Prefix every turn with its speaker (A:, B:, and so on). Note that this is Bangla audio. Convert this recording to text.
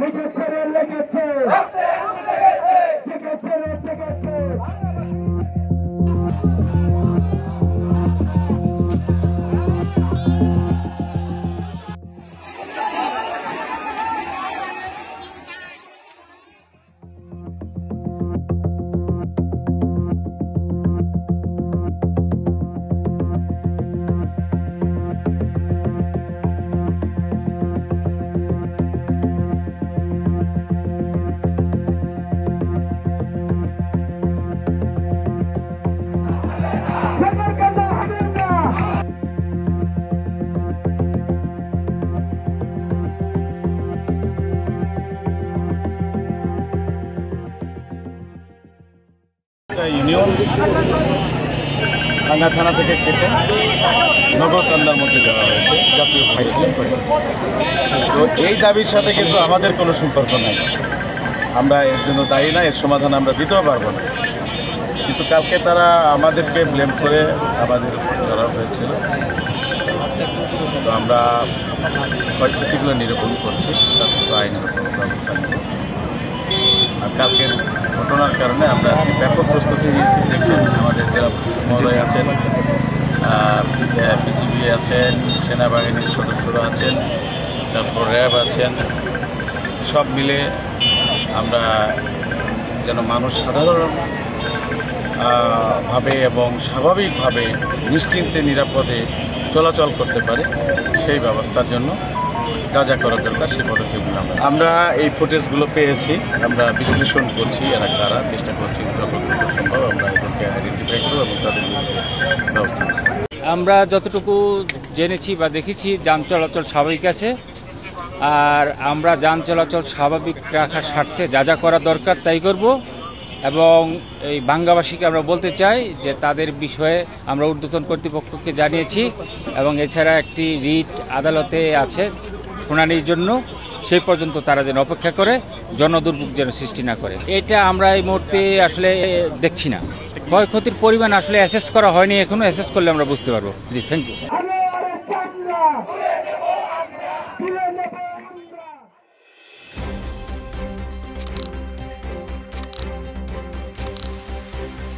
A: লেগেছে রে লেগেছে লেগেছে রে লেগেছে।
B: ইউনিয়ন ভাঙ্গা থানা থেকে কেটে নগরকান্দার মধ্যে দেওয়া হয়েছে জাতীয় হাইস্কুল। তো এই দাবির সাথে কিন্তু আমাদের কোনো সম্পর্ক নাই, আমরা এর জন্য দায়ী না, এর সমাধান আমরা দিতেও পারবো না। কিন্তু কালকে তারা আমাদেরকে ব্লেম করে আমাদের উপর চড়াও হয়েছিল, তো আমরা ক্ষয়ক্ষতিগুলো নিরূপণ করছি, তারপর তো আইনগত ব্যবস্থা নেব। আর কালকের ঘটনার কারণে আমরা আজকে ব্যাপক প্রস্তুতি নিয়েছি। দেখছেন আমাদের জেলা প্রশাসক মহোদয় আছেন, বিজিবি আছেন, সেনাবাহিনীর সদস্যরা আছেন, তারপর র্যাব আছেন। সব মিলে আমরা যেন মানুষ সাধারণ ভাবে এবং স্বাভাবিকভাবে নিশ্চিন্তে নিরাপদে চলাচল করতে পারে সেই ব্যবস্থার জন্য যা যা করা দরকার সেই পদক্ষেপগুলো আমরা এই ফুটেজগুলো পেয়েছি, আমরা বিশ্লেষণ করছি, এরা কারা, চেষ্টা করছি যতটুকু সম্ভব আমরা এদেরকে আইডেন্টিফাই করবো এবং তাদের বিরুদ্ধে ব্যবস্থা নেব।
C: আমরা যতটুকু জেনেছি বা দেখেছি যান চলাচল স্বাভাবিক আছে, আর আমরা যান চলাচল স্বাভাবিক রাখার স্বার্থে যা যা করা দরকার তাই করব। এবং এই বাঙ্গাবাসীকে আমরা বলতে চাই যে তাদের বিষয়ে আমরা ঊর্ধ্বতন কর্তৃপক্ষকে জানিয়েছি এবং এছাড়া একটি রিট আদালতে আছে শুনানির জন্য, সেই পর্যন্ত তারা যেন অপেক্ষা করে, জনদুর্ভোগ যেন সৃষ্টি না করে। এটা আমরা এই মুহূর্তে আসলে দেখছি না, ক্ষয়ক্ষতির পরিমাণ আসলে অ্যাসেস করা হয়নি, এখনো অ্যাসেস করলে আমরা বুঝতে পারবো। জি, থ্যাংক ইউ।